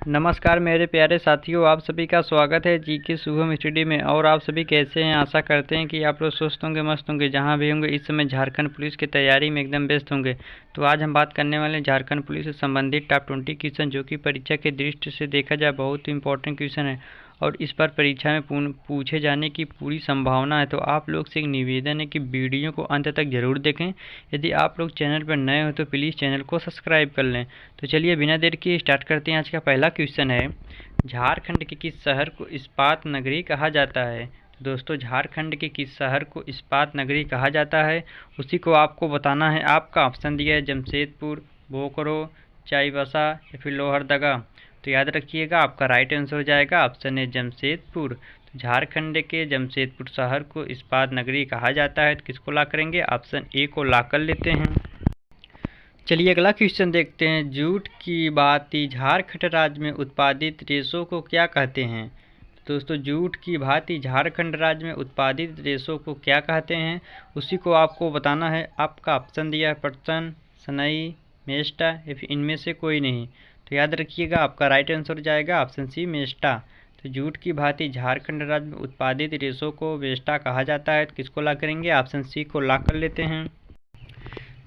नमस्कार मेरे प्यारे साथियों, आप सभी का स्वागत है जी के शुभम स्टडी में। और आप सभी कैसे हैं? आशा करते हैं कि आप लोग स्वस्थ होंगे, मस्त होंगे। जहां भी होंगे इस समय झारखंड पुलिस की तैयारी में एकदम व्यस्त होंगे। तो आज हम बात करने वाले हैं झारखंड पुलिस से संबंधित टॉप 20 क्वेश्चन, जो कि परीक्षा के दृष्टि से देखा जाए बहुत ही इंपॉर्टेंट क्वेश्चन है और इस पर परीक्षा में पूछे जाने की पूरी संभावना है। तो आप लोग से एक निवेदन है कि वीडियो को अंत तक जरूर देखें। यदि आप लोग चैनल पर नए हो तो प्लीज़ चैनल को सब्सक्राइब कर लें। तो चलिए बिना देर के स्टार्ट करते हैं। आज का पहला क्वेश्चन है, झारखंड के किस शहर को इस्पात नगरी कहा जाता है? तो दोस्तों, झारखंड के किस शहर को इस्पात नगरी कहा जाता है, उसी को आपको बताना है। आपका ऑप्शन दिया है जमशेदपुर, बोकारो, चाईबासा या फिर लोहरदगा। तो याद रखिएगा, आपका राइट आंसर हो जाएगा ऑप्शन है जमशेदपुर। तो झारखंड के जमशेदपुर शहर को इस्पात नगरी कहा जाता है। तो किसको ला करेंगे? ऑप्शन ए को ला कर लेते हैं। चलिए अगला क्वेश्चन देखते हैं। जूट की भांति झारखंड राज्य में उत्पादित रेशों को क्या कहते हैं? तो दोस्तों, जूट की भांति झारखंड राज्य में उत्पादित रेशों को क्या कहते हैं, उसी को आपको बताना है। आपका ऑप्शन दिया है पटसन, सनई, मेस्टा या फिर इनमें से कोई नहीं। तो याद रखिएगा, आपका राइट आंसर हो जाएगा ऑप्शन सी, मेस्टा। तो जूट की भांति झारखंड राज्य में उत्पादित रेशों को मेस्टा कहा जाता है। तो किसको ला करेंगे? ऑप्शन सी को ला कर लेते हैं।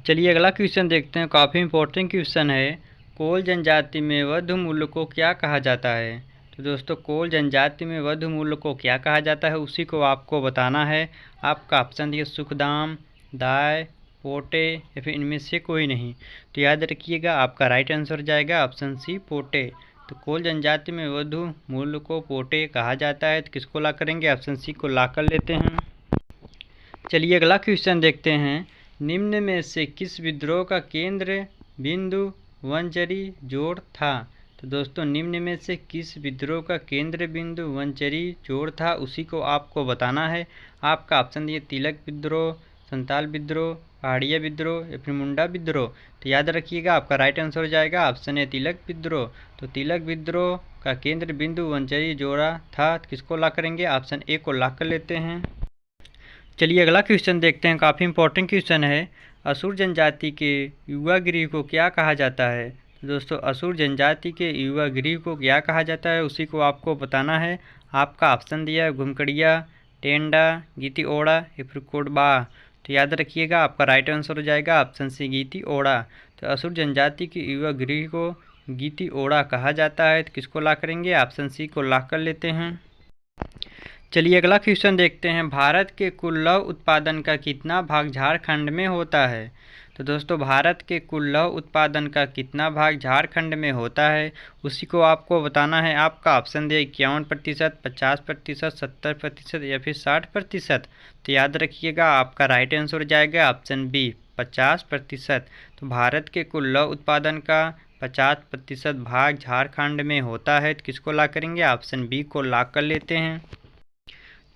चलिए अगला क्वेश्चन देखते हैं। काफ़ी इंपॉर्टेंट क्वेश्चन है। कोल जनजाति में वध मूल्य को क्या कहा जाता है? तो दोस्तों, कोल जनजाति में वध मूल्य को क्या कहा जाता है, उसी को आपको बताना है। आपका ऑप्शन दिया सुखदाम, दाय, पोटे या फिर इनमें से कोई नहीं। तो याद रखिएगा, आपका राइट आंसर हो जाएगा ऑप्शन सी, पोटे। तो कोल जनजाति में वधु मूल्य को पोटे कहा जाता है। तो किसको ला करेंगे? ऑप्शन सी को ला कर लेते हैं। चलिए अगला क्वेश्चन देखते हैं। निम्न में से किस विद्रोह का केंद्र बिंदु वनचरी जोड़ था? तो दोस्तों, निम्न में से किस विद्रोह का केंद्र बिंदु वनचरी जोड़ था, उसी को आपको बताना है। आपका ऑप्शन दिए तिलक विद्रोह, संताल विद्रोह, पहाड़िया विद्रोह या फिर मुंडा विद्रोह। तो याद रखिएगा, आपका राइट आंसर हो जाएगा ऑप्शन है तिलक विद्रोह। तो तिलक विद्रोह का केंद्र बिंदु वनचरी जोड़ा था। किसको ला करेंगे? ऑप्शन ए को ला कर लेते हैं। चलिए अगला क्वेश्चन देखते हैं। काफ़ी इंपॉर्टेंट क्वेश्चन है। असुर जनजाति के युवा गृह को क्या कहा जाता है? तो दोस्तों, असुर जनजाति के युवा गृह को क्या कहा जाता है, उसी को आपको बताना है। आपका ऑप्शन दिया है घुमकड़िया, टेंडा, गीती ओड़ा या फिर कोडबा। तो याद रखिएगा, आपका राइट आंसर हो जाएगा ऑप्शन सी, गीती ओड़ा। तो असुर जनजाति के युवा गृह को गीती ओड़ा कहा जाता है। तो किसको ला करेंगे? ऑप्शन सी को ला कर लेते हैं। चलिए अगला क्वेश्चन देखते हैं। भारत के कुल लौह उत्पादन का कितना भाग झारखंड में होता है? तो दोस्तों, भारत के कुल लौह उत्पादन का कितना भाग झारखंड में होता है, उसी को आपको बताना है। आपका ऑप्शन दिया 51%, 50%, 70% या फिर 60%। तो याद रखिएगा, आपका राइट आंसर हो जाएगा ऑप्शन बी, 50%। तो भारत के कुल लौह उत्पादन का 50% भाग झारखंड में होता है। तो किसको ला करेंगे? ऑप्शन बी को ला कर लेते हैं।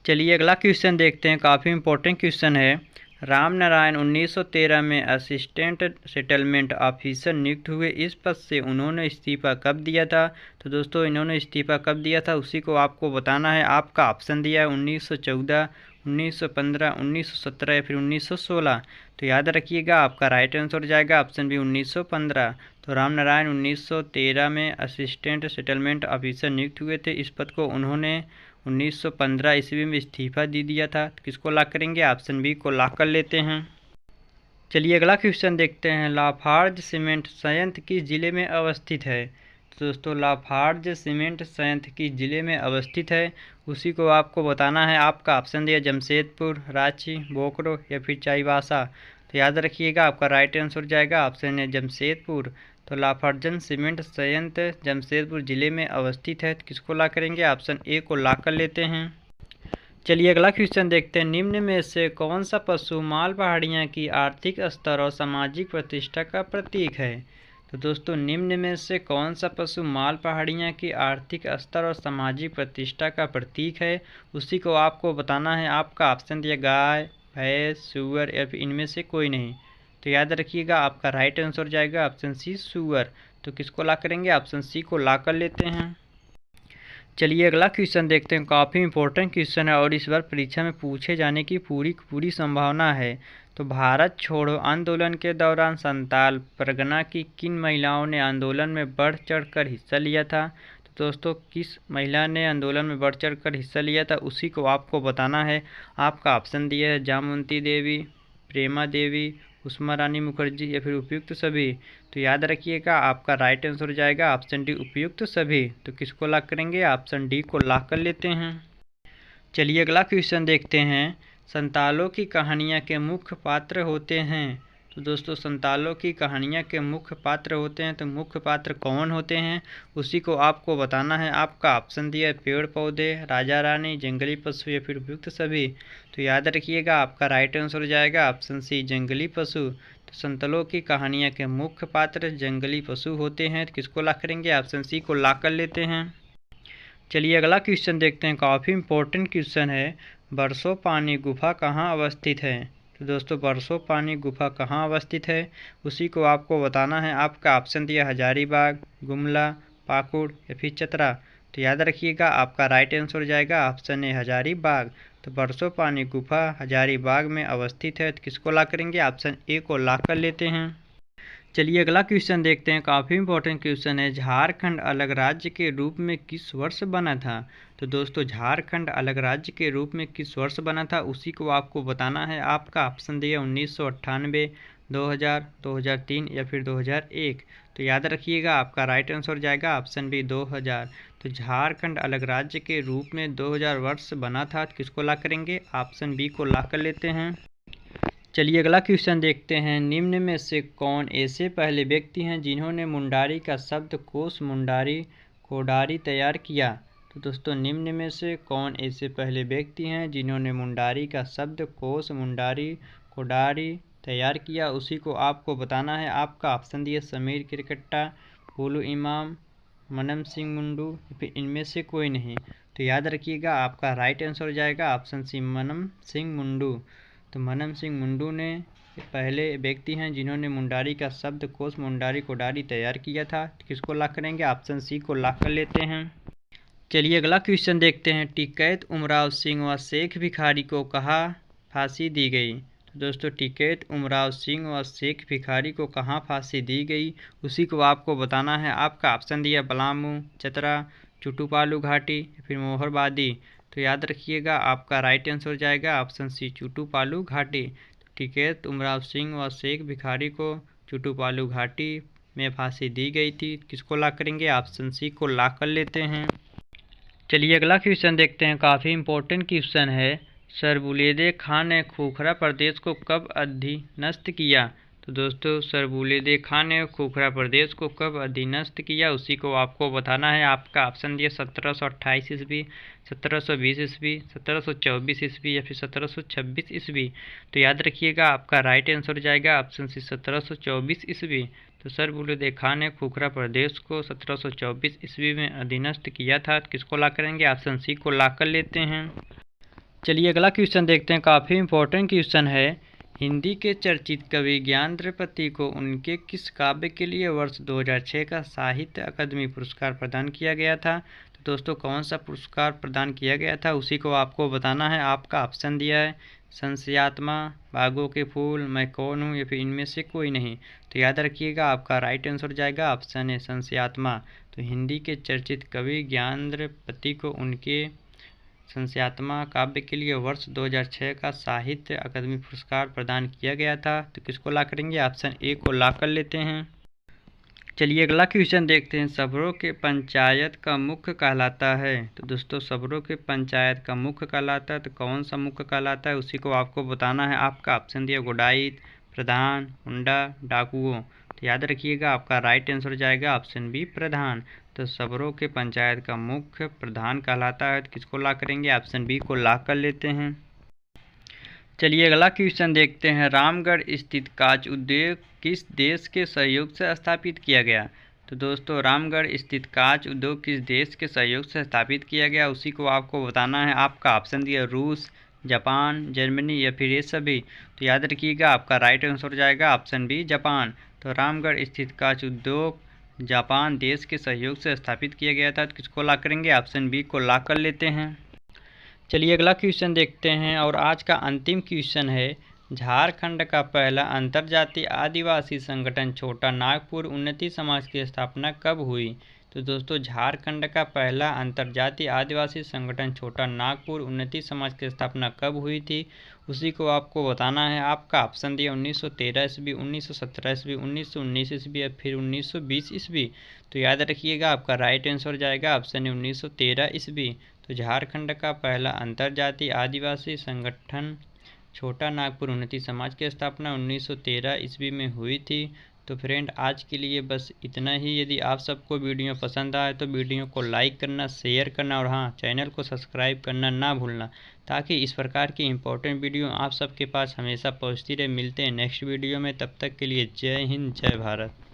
चलिए अगला क्वेश्चन देखते हैं। काफ़ी इंपॉर्टेंट क्वेश्चन है। राम नारायण 1913 में असिस्टेंट सेटलमेंट ऑफिसर नियुक्त हुए। इस पद से उन्होंने इस्तीफा कब दिया था? तो दोस्तों, इन्होंने इस्तीफा कब दिया था, उसी को आपको बताना है। आपका ऑप्शन दिया है 1914, 1915, 1917 या फिर 1916। तो याद रखिएगा, आपका राइट आंसर हो जाएगा ऑप्शन बी, 1915। तो राम नारायण 1913 में असिस्टेंट सेटलमेंट ऑफिसर नियुक्त हुए थे। इस पद को उन्होंने 1915 ईस्वी में इस्तीफा दे दिया था। तो किसको ला करेंगे? ऑप्शन बी को ला कर लेते हैं। चलिए अगला क्वेश्चन देखते हैं। लाफार्ज सीमेंट संयंत्र किस जिले में अवस्थित है? तो दोस्तों, लाफार्ज सीमेंट संयंत्र किस जिले में अवस्थित है, उसी को आपको बताना है। आपका ऑप्शन दिया जमशेदपुर, रांची, बोकारो या फिर चाईबासा। तो याद रखिएगा, आपका राइट आंसर हो जाएगा ऑप्शन है जमशेदपुर। तो लाफार्जन सीमेंट संयंत्र जमशेदपुर जिले में अवस्थित है। तो किसको ला करेंगे? ऑप्शन ए को ला कर लेते हैं। चलिए अगला क्वेश्चन देखते हैं। निम्न में से कौन सा पशु माल पहाड़ियाँ की आर्थिक स्तर और सामाजिक प्रतिष्ठा का प्रतीक है? तो दोस्तों, निम्न में से कौन सा पशु माल पहाड़ियाँ की आर्थिक स्तर और सामाजिक प्रतिष्ठा का प्रतीक है, उसी को आपको बताना है। आपका ऑप्शन दिया गाय, भैंस, सूअर या फिर इनमें से कोई नहीं। तो याद रखिएगा, आपका राइट आंसर हो जाएगा ऑप्शन सी, सूअर। तो किसको ला करेंगे? ऑप्शन सी को ला कर लेते हैं। चलिए अगला क्वेश्चन देखते हैं। काफ़ी इंपॉर्टेंट क्वेश्चन है और इस बार परीक्षा में पूछे जाने की पूरी संभावना है। तो भारत छोड़ो आंदोलन के दौरान संताल परगना की किन महिलाओं ने आंदोलन में बढ़ चढ़कर हिस्सा लिया था। तो दोस्तों किस महिला ने आंदोलन में बढ़ चढ़कर हिस्सा लिया था उसी को आपको बताना है। आपका ऑप्शन दिया है जामवंती देवी, प्रेमा देवी, उषमा रानी मुखर्जी या फिर उपयुक्त सभी। तो याद रखिएगा आपका राइट आंसर हो जाएगा ऑप्शन डी उपयुक्त सभी। तो किसको लॉक करेंगे, ऑप्शन डी को लॉक कर लेते हैं। चलिए अगला क्वेश्चन देखते हैं। संतालों की कहानियाँ के मुख्य पात्र होते हैं। तो दोस्तों संतालों की कहानियाँ के मुख्य पात्र होते हैं, तो मुख्य पात्र कौन होते हैं उसी को आपको बताना है। आपका ऑप्शन दिया है पेड़ पौधे, राजा रानी, जंगली पशु या फिर उपयुक्त सभी। तो याद रखिएगा आपका राइट आंसर हो जाएगा ऑप्शन सी जंगली पशु। तो संतालों की कहानियाँ के मुख्य पात्र जंगली पशु होते हैं। तो किसको लॉक करेंगे, ऑप्शन सी को लॉक कर लेते हैं। चलिए अगला क्वेश्चन देखते हैं, काफ़ी इंपॉर्टेंट क्वेश्चन है। बरसो पानी गुफा कहाँ अवस्थित है। तो दोस्तों बरसो पानी गुफा कहाँ अवस्थित है उसी को आपको बताना है। आपका ऑप्शन दिया हजारीबाग, गुमला, पाकुड़ या फिर चतरा। तो याद रखिएगा आपका राइट आंसर हो जाएगा ऑप्शन ए हजारीबाग। तो बरसो पानी गुफा हजारीबाग में अवस्थित है। तो किसको लॉक करेंगे, ऑप्शन ए को लॉक कर लेते हैं। चलिए अगला क्वेश्चन देखते हैं, काफ़ी इंपॉर्टेंट क्वेश्चन है। झारखंड अलग राज्य के रूप में किस वर्ष बना था। तो दोस्तों झारखंड अलग राज्य के रूप में किस वर्ष बना था उसी को आपको बताना है। आपका ऑप्शन दिया 1998, 2000, 2003 या फिर 2001। तो याद रखिएगा आपका राइट आंसर हो जाएगा ऑप्शन बी 2000। तो झारखंड अलग राज्य के रूप में 2000 वर्ष बना था। तो किसको लॉक करेंगे, ऑप्शन बी को लॉक कर लेते हैं। चलिए अगला क्वेश्चन देखते हैं, निम्न में से कौन ऐसे पहले व्यक्ति हैं जिन्होंने मुंडारी का शब्दकोश मुंडारी कोडारी तैयार किया। तो दोस्तों निम्न में से कौन ऐसे पहले व्यक्ति हैं जिन्होंने मुंडारी का शब्दकोश मुंडारी कोडारी तैयार किया उसी को आपको बताना है। आपका ऑप्शन दिया समीर किरकट्टा, फूलू इमाम, मनम सिंह मुंडू या फिर इनमें से कोई नहीं। तो याद रखिएगा आपका राइट आंसर हो जाएगा ऑप्शन सी मनम सिंह मुंडू। तो मनम सिंह मुंडू ने पहले व्यक्ति हैं जिन्होंने मुंडारी का शब्दकोश मुंडारी कोडारी तैयार किया था। किसको लॉक करेंगे, ऑप्शन सी को लॉक कर लेते हैं। चलिए अगला क्वेश्चन देखते हैं, टिकैत उमराव सिंह व शेख भिखारी को कहाँ फांसी दी गई। तो दोस्तों टिकैत उमराव सिंह व शेख भिखारी को कहाँ फांसी दी गई उसी को आपको बताना है। आपका ऑप्शन दिया पलामू, चतरा, चुटुपालू घाटी या फिर मोहरबादी। तो याद रखिएगा आपका राइट आंसर हो जाएगा ऑप्शन सी चुटुपालू घाटी। तो टिकैत उमराव सिंह व शेख भिखारी को चुटुपालू घाटी में फांसी दी गई थी। किसको लॉक करेंगे, ऑप्शन सी को लॉक कर लेते हैं। चलिए अगला क्वेश्चन देखते हैं, काफ़ी इंपॉर्टेंट क्वेश्चन है। सर बुलेदे खान ने खोखरा प्रदेश को कब अधीनस्थ किया। तो दोस्तों सर बुलेदे खान ने खोखरा प्रदेश को कब अधीनस्थ किया उसी को आपको बताना है। आपका ऑप्शन दिया 1728 ईस्वी, 1720 ईस्वी, 1724 ईस्वी या फिर 1726 ईस्वी। तो याद रखिएगा आपका राइट आंसर हो जाएगा ऑप्शन सी 1724 ईस्वी। तो सर बुलेदे खान ने खोखरा प्रदेश को 1724 ईस्वी में अधीनस्थ किया था। किसको लॉक करेंगे, ऑप्शन सी को लॉक कर लेते हैं। चलिए अगला क्वेश्चन देखते हैं, काफ़ी इंपॉर्टेंट क्वेश्चन है। हिंदी के चर्चित कवि ज्ञानद्रपति को उनके किस काव्य के लिए वर्ष 2006 का साहित्य अकादमी पुरस्कार प्रदान किया गया था। तो दोस्तों कौन सा पुरस्कार प्रदान किया गया था उसी को आपको बताना है। आपका ऑप्शन दिया है संशयात्मा, बागों के फूल, मैं कौन हूँ या फिर इनमें से कोई नहीं। तो याद रखिएगा आपका राइट आंसर जाएगा ऑप्शन है संशयात्मा। तो हिंदी के चर्चित कवि ज्ञानद्रपति को उनके संशयात्मा काव्य के लिए वर्ष 2006 का साहित्य अकादमी पुरस्कार प्रदान किया गया था। तो किसको लॉक करेंगे, ऑप्शन ए को लॉक कर लेते हैं। चलिए अगला क्वेश्चन देखते हैं, सबरों के पंचायत का मुख्य कहलाता है। तो दोस्तों सबरों के पंचायत का मुख्य कहलाता है, तो कौन सा मुख्य कहलाता है उसी को आपको बताना है। आपका ऑप्शन दिया गोडाइत, प्रधान, हुंडा, डाकुओं। तो याद रखिएगा आपका राइट आंसर जाएगा ऑप्शन बी प्रधान। तो सबरों के पंचायत का मुख्य प्रधान कहलाता है। तो किसको लॉक करेंगे, ऑप्शन बी को लॉक कर लेते हैं। चलिए अगला क्वेश्चन देखते हैं, रामगढ़ स्थित कांच उद्योग किस देश के सहयोग से स्थापित किया गया। तो दोस्तों रामगढ़ स्थित कांच उद्योग किस देश के सहयोग से स्थापित किया गया उसी को आपको बताना है। आपका ऑप्शन दिया रूस, जापान, जर्मनी या फिर ये सभी। तो याद रखिएगा आपका राइट आंसर हो जाएगा ऑप्शन बी जापान। तो रामगढ़ स्थित कांच उद्योग जापान देश के सहयोग से स्थापित किया गया था। तो किसको लॉक करेंगे, ऑप्शन बी को लॉक कर लेते हैं। चलिए अगला क्वेश्चन देखते हैं और आज का अंतिम क्वेश्चन है, झारखंड का पहला अंतर्जातीय आदिवासी संगठन छोटा नागपुर उन्नति समाज की स्थापना कब हुई? तो दोस्तों, झारखंड का पहला अंतर्जातीय आदिवासी संगठन छोटा नागपुर उन्नति समाज की स्थापना कब हुई थी, उसी को आपको बताना है। आपका ऑप्शन दिया 1913 ईस्वी, 1917 ईस्वी, 1919 ईस्वी या फिर 1920 ईस्वी। तो याद रखिएगा, आपका राइट आंसर हो जाएगा ऑप्शन 1913 ईस्वी। तो झारखंड का पहला अंतर्जातीय आदिवासी संगठन छोटा नागपुर उन्नति समाज की स्थापना 1913 ईस्वी में हुई थी। तो फ्रेंड, आज के लिए बस इतना ही। यदि आप सबको वीडियो पसंद आए तो वीडियो को लाइक करना, शेयर करना और हाँ, चैनल को सब्सक्राइब करना ना भूलना, ताकि इस प्रकार की इंपॉर्टेंट वीडियो आप सबके पास हमेशा पहुंचती रहे। मिलते हैं नेक्स्ट वीडियो में, तब तक के लिए जय हिंद, जय भारत।